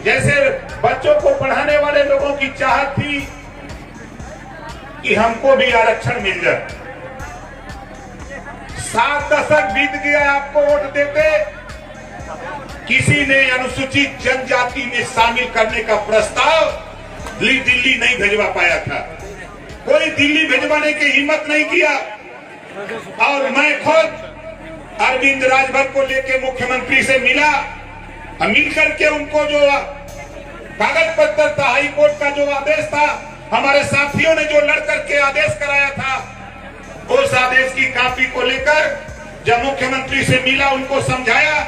जैसे बच्चों को पढ़ाने वाले लोगों की चाहत थी कि हमको भी आरक्षण मिल जाए। 7 दशक बीत गया आपको वोट देते, किसी ने अनुसूचित जनजाति में शामिल करने का प्रस्ताव दिल्ली नहीं भेजवा पाया था। कोई दिल्ली भेजवाने की हिम्मत नहीं किया। और मैं खुद अरविंद राजभर को लेके मुख्यमंत्री से मिला, मिलकर के उनको जो कागज पत्र था, हाई कोर्ट का जो आदेश था, हमारे साथियों ने जो लड़ करके आदेश कराया था, उस आदेश की कॉपी को लेकर जब मुख्यमंत्री से मिला, उनको समझाया,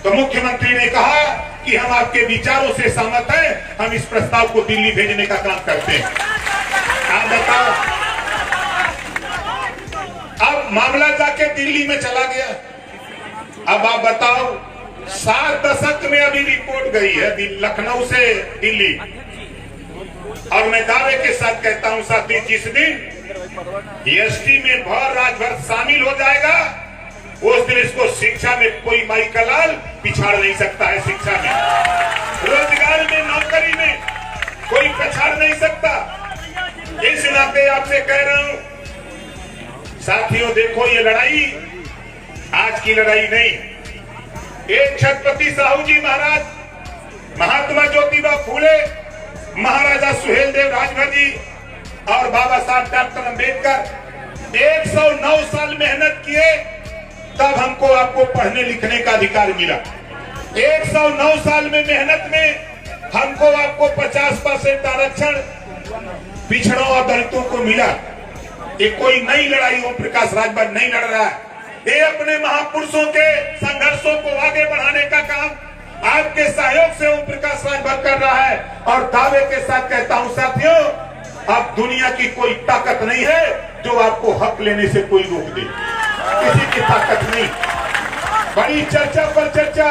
तो मुख्यमंत्री ने कहा कि हम आपके विचारों से सहमत हैं, हम इस प्रस्ताव को दिल्ली भेजने का काम करते हैं। आप बताओ, अब मामला जाके दिल्ली में चला गया। अब आप बताओ, 7 दशक में अभी रिपोर्ट गई है लखनऊ से दिल्ली, और मैं दावे के साथ कहता हूं साथी, जिस दिन एसटी में भर राजभर शामिल हो जाएगा, उस दिन इसको शिक्षा में कोई माई का लाल पिछाड़ नहीं सकता है। शिक्षा में, रोजगार में, नौकरी में कोई पछाड़ नहीं सकता। इस नाते आपसे कह रहा हूं साथियों, देखो ये लड़ाई आज की लड़ाई नहीं। एक छत्रपति साहू जी महाराज, महात्मा ज्योतिबा फूले, महाराजा सुहेलदेव राजभर जी और बाबा साहब डॉक्टर अंबेडकर 109 साल मेहनत किए, तब हमको आपको पढ़ने लिखने का अधिकार मिला। 109 साल में मेहनत में हमको आपको 50% आरक्षण पिछड़ों और दलितों को मिला। ये कोई नई लड़ाई ओम प्रकाश राजभर नहीं लड़ रहा है। ये अपने महापुरुषों के संघर्षों को आगे बढ़ाने का काम आपके सहयोग से ओम प्रकाश राजभर कर रहा है। और दावे के साथ कहता हूं साथियों, अब दुनिया की कोई ताकत नहीं है जो आपको हक लेने से कोई रोक दे, किसी की ताकत नहीं। बड़ी चर्चा पर चर्चा।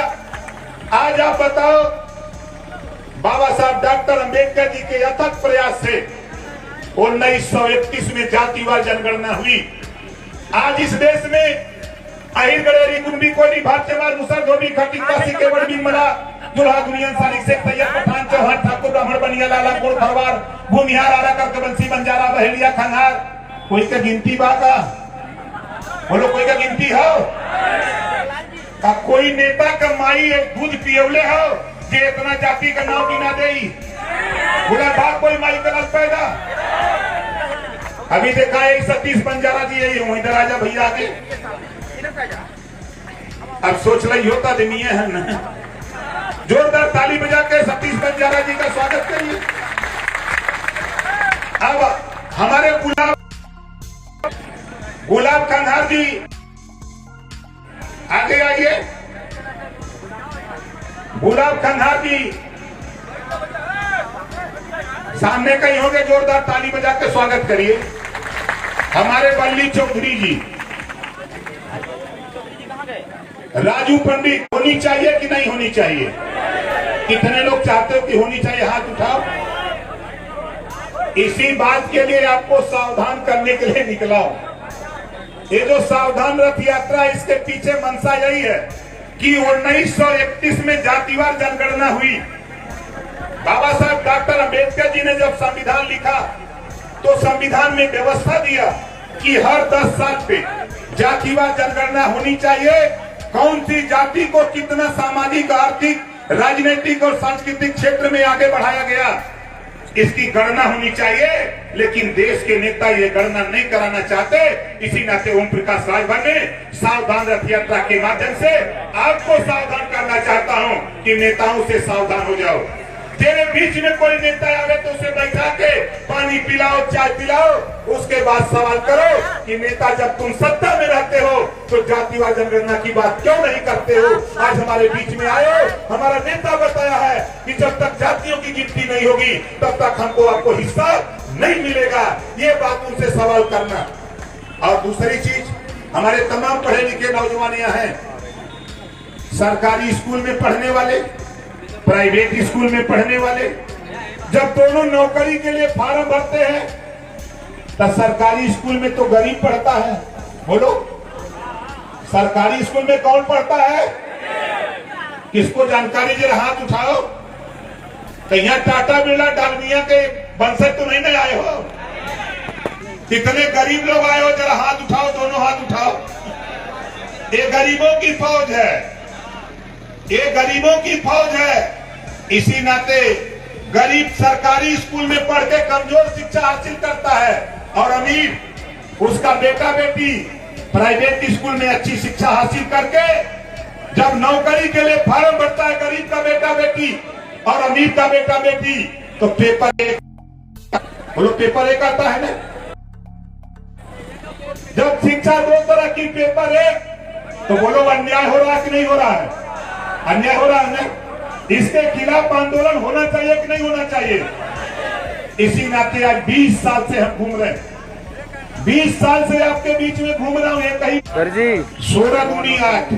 आज आप बताओ, बाबा साहब डॉक्टर अंबेडकर जी के अथक प्रयास से 1931 में जातिवार जनगणना हुई। आज इस देश में अहिर गड़ेरी कुंभी कोनी भारतीयवार मुसर धोबी खटी काशी के बड़बी मरा दुल्हा दुनिया सालिक से तैयब पठान चौहान ठाकुर ब्राह्मण बनिया लाला गोड़ खरवार भूमिहार आरा करके बंसी बंजारा बहेलिया खंगार, कोई का गिनती बाका बोलो, कोई का गिनती हो? का कोई नेता का माई दूध पियोले हो जे इतना जाति का नाम गिना दे? बोला बाप कोई माई का लग पैदा। अभी देखा है सतीश बंजारा जी यही हूँ, इधर आजा भैया आगे। अब सोच रही होता दिनिये है ना, जोरदार ताली बजा के सतीश बंजारा जी का स्वागत करिए। अब हमारे गुलाब खंगार जी आगे आइए। गुलाब खंगार जी सामने कहीं होंगे, जोरदार ताली बजा के स्वागत करिए। हमारे बल्ली चौधरी जी, राजू पंडित, होनी चाहिए कि नहीं होनी चाहिए? कितने लोग चाहते हो कि होनी चाहिए? हाथ उठाओ। इसी बात के लिए आपको सावधान करने के लिए निकला हूं। ये जो सावधान रथ यात्रा, इसके पीछे मंशा यही है कि 1931 में जातिवार जनगणना हुई। बाबा साहब डॉक्टर अंबेडकर जी ने जब संविधान लिखा तो संविधान में व्यवस्था दिया कि हर 10 साल पे जातिवार जनगणना होनी चाहिए। कौन सी जाति को कितना सामाजिक, आर्थिक, राजनीतिक और सांस्कृतिक क्षेत्र में आगे बढ़ाया गया, इसकी गणना होनी चाहिए। लेकिन देश के नेता ये गणना नहीं कराना चाहते। इसी नाते ओम प्रकाश राजभर ने सावधान रथ यात्रा के माध्यम से आपको सावधान करना चाहता हूं कि नेताओं से सावधान हो जाओ। तेरे बीच में कोई नेता आवे तो उसे बैठा के पानी पिलाओ, चाय पिलाओ, उसके बाद सवाल करो कि नेता जब तुम सत्ता में रहते हो तो जातिवार जनगणना की बात क्यों नहीं करते हो? आज हमारे बीच में आए, हमारा नेता बताया है कि जब तक जातियों की गिनती नहीं होगी तब तक हमको आपको हिस्सा नहीं मिलेगा। ये बात उनसे सवाल करना। और दूसरी चीज, हमारे तमाम पढ़े लिखे नौजवान यहाँ हैं, सरकारी स्कूल में पढ़ने वाले, प्राइवेट स्कूल में पढ़ने वाले, जब दोनों नौकरी के लिए फार्म भरते हैं तो सरकारी स्कूल में तो गरीब पढ़ता है। बोलो, सरकारी स्कूल में कौन पढ़ता है? किसको जानकारी जरा हाथ उठाओ। कहीं टाटा बिरला डालमिया के वंशज तो नहीं ना आए हो? कितने गरीब लोग आए हो? जरा हाथ उठाओ, दोनों हाथ उठाओ। ये गरीबों की फौज है, ये गरीबों की फौज है। इसी नाते गरीब सरकारी स्कूल में पढ़ के कमजोर शिक्षा हासिल करता है और अमीर उसका बेटा बेटी प्राइवेट स्कूल में अच्छी शिक्षा हासिल करके जब नौकरी के लिए फॉर्म भरता है गरीब का बेटा बेटी और अमीर का बेटा बेटी, तो पेपर एक, बोलो पेपर एक आता है ना। जब शिक्षा दो तरह की पेपर एक, तो बोलो अन्याय हो रहा है कि नहीं हो रहा है? अन्याय हो रहा है ना। इसके खिलाफ आंदोलन होना चाहिए कि नहीं होना चाहिए? इसी नाते आज 20 साल से हम घूम रहे हैं, 20 साल से आपके बीच में घूम रहा हूं। ये कहीं सर जी 16 दूनी 8,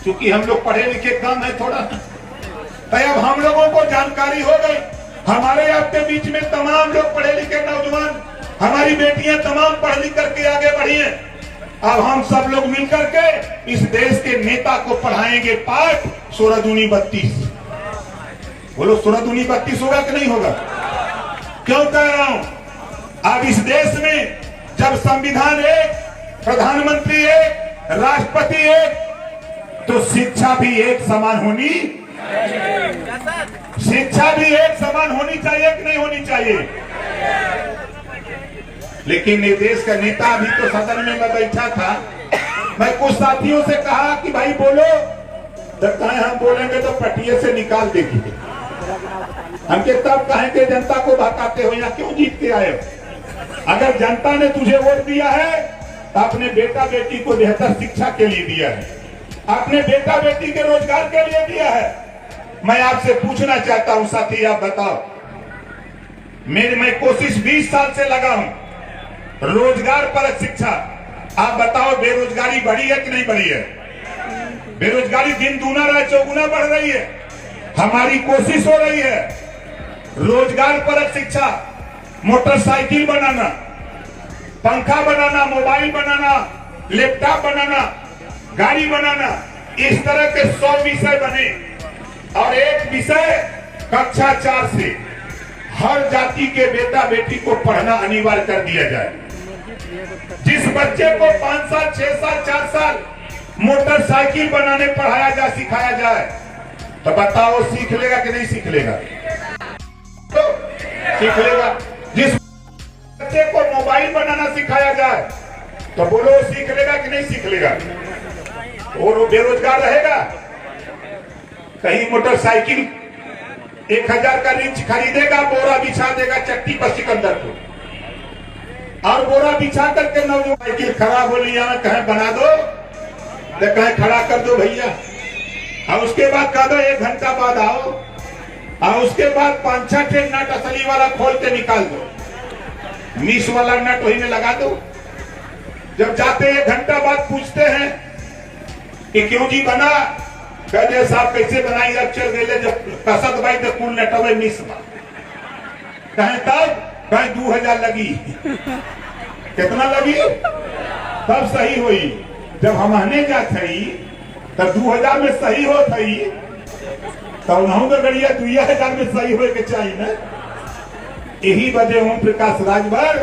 क्योंकि हम लोग पढ़े लिखे कम है थोड़ा, तो अब हम लोगों को जानकारी हो गई। हमारे आपके बीच में तमाम लोग पढ़े लिखे नौजवान, हमारी बेटियां तमाम पढ़ लिख करके आगे बढ़ी हैं। अब हम सब लोग मिलकर के इस देश के नेता को पढ़ाएंगे पाठ 16 दूनी 32। बोलो 16 दूनी 32 होगा कि नहीं होगा? क्यों कह रहा हूं? अब इस देश में जब संविधान एक, प्रधानमंत्री एक, राष्ट्रपति एक, तो शिक्षा भी एक समान होनी, शिक्षा भी एक समान होनी चाहिए कि नहीं होनी चाहिए? लेकिन ये देश का नेता अभी तो सदन में मैं बैठा था, मैं कुछ साथियों से कहा कि भाई बोलो, जब कहें हम बोलेंगे तो पटिये से निकाल देगी। हमके तब कहें कि जनता को भड़काते हो या क्यों जीत के आए हो? अगर जनता ने तुझे वोट दिया है तो अपने बेटा बेटी को बेहतर शिक्षा के लिए दिया है, अपने बेटा बेटी के रोजगार के लिए दिया है। मैं आपसे पूछना चाहता हूं साथी, आप बताओ, मैं कोशिश 20 साल से लगा हूं रोजगार परक शिक्षा। आप बताओ बेरोजगारी बढ़ी है कि नहीं बढ़ी है? बेरोजगारी दिन दूना रहे चौगुना बढ़ रही है। हमारी कोशिश हो रही है रोजगार परक शिक्षा, मोटरसाइकिल बनाना, पंखा बनाना, मोबाइल बनाना, लैपटॉप बनाना, गाड़ी बनाना, इस तरह के 100 विषय बने और एक विषय कक्षा 4 से हर जाति के बेटा बेटी को पढ़ना अनिवार्य कर दिया जाए। जिस बच्चे को 5 साल 6 साल 4 साल मोटरसाइकिल बनाने पढ़ाया जाए, सिखाया जाए, तो बताओ सीख लेगा कि नहीं सीख लेगा? तो सीख लेगा। जिस बच्चे को मोबाइल बनाना सिखाया जाए तो बोलो सीख लेगा कि नहीं सीख लेगा? और वो बेरोजगार रहेगा। कहीं मोटरसाइकिल 1000 का रिंच खरीदेगा, बोरा बिछा देगा चट्टी पर सिकंदर को, और बोरा बिछा करके नौजवान साइकिल खराब हो लिया में कहें बना दो, तो कहें खड़ा कर दो भैया, और उसके बाद कह दो 1 घंटा बाद आओ, और उसके बाद 5-6 नट असली वाला खोल के निकाल दो, मिस वाला नट वही में लगा दो। जब जाते 1 घंटा बाद पूछते हैं कि क्यों जी बना, कहते साहब कैसे बनाई, अब चल गए जब कसत भाई तो कुल नटवे मिस बा। कहें तब कहें 2000 लगी। कितना लगी? तब सही हुई। जब हम आने जा थी तब 2000 में सही हो थी, तो उन्हों का गड़िया 2000 में सही हो के चाहिए ना। यही वजह ओम प्रकाश राजभर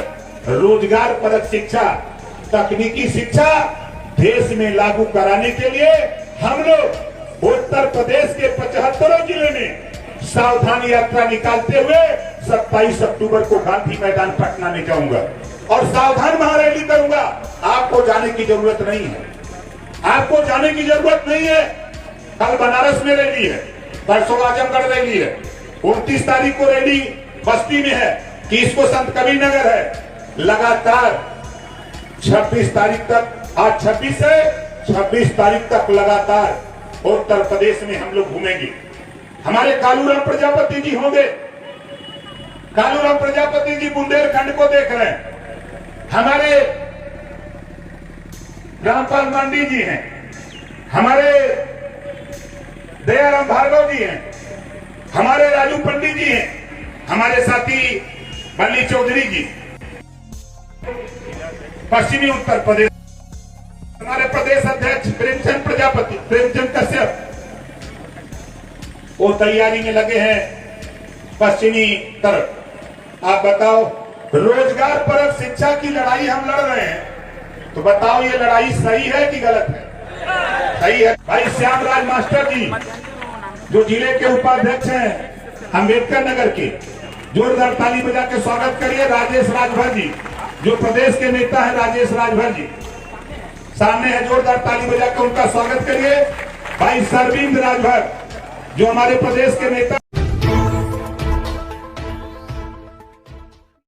रोजगार परक शिक्षा, तकनीकी शिक्षा देश में लागू कराने के लिए हम लोग उत्तर प्रदेश के 75 जिले में सावधान यात्रा निकालते हुए 27 अक्टूबर को गांधी मैदान पटना में जाऊंगा और सावधान महारैली करूंगा। आपको जाने की जरूरत नहीं है, आपको जाने की जरूरत नहीं है। कल बनारस में रैली है, परसों आजमगढ़ रैली है, 29 तारीख को रैली बस्ती में है, 30 को संत कबीर नगर है। लगातार 26 तारीख तक, आज 26 है, 26 तारीख तक लगातार उत्तर प्रदेश में हम लोग घूमेंगे। हमारे कालूराम प्रजापति जी होंगे, कालूराम प्रजापति जी बुंदेलखंड को देख रहे हैं, हमारे रामपाल मांडी जी हैं, हमारे दयाराम भार्गव जी हैं, हमारे राजू पंडित जी हैं, हमारे साथी बल्ली चौधरी जी, पश्चिमी उत्तर प्रदेश, हमारे प्रदेश अध्यक्ष प्रेमचंद प्रजापति, प्रेमचंद कश्यप, वो तैयारी में लगे हैं पश्चिमी तरफ। आप बताओ, रोजगार परक शिक्षा की लड़ाई हम लड़ रहे हैं, तो बताओ ये लड़ाई सही है कि गलत है? सही है। भाई श्यामराज मास्टर जी जो जिले के उपाध्यक्ष हैं अम्बेडकर नगर के, जोरदार ताली बजा के स्वागत करिए। राजेश राजभर जी जो प्रदेश के नेता है, राजेश राजभर जी सामने है, जोरदार ताली बजा के उनका स्वागत करिए। भाई सरविंद राजभर जो हमारे प्रदेश के नेता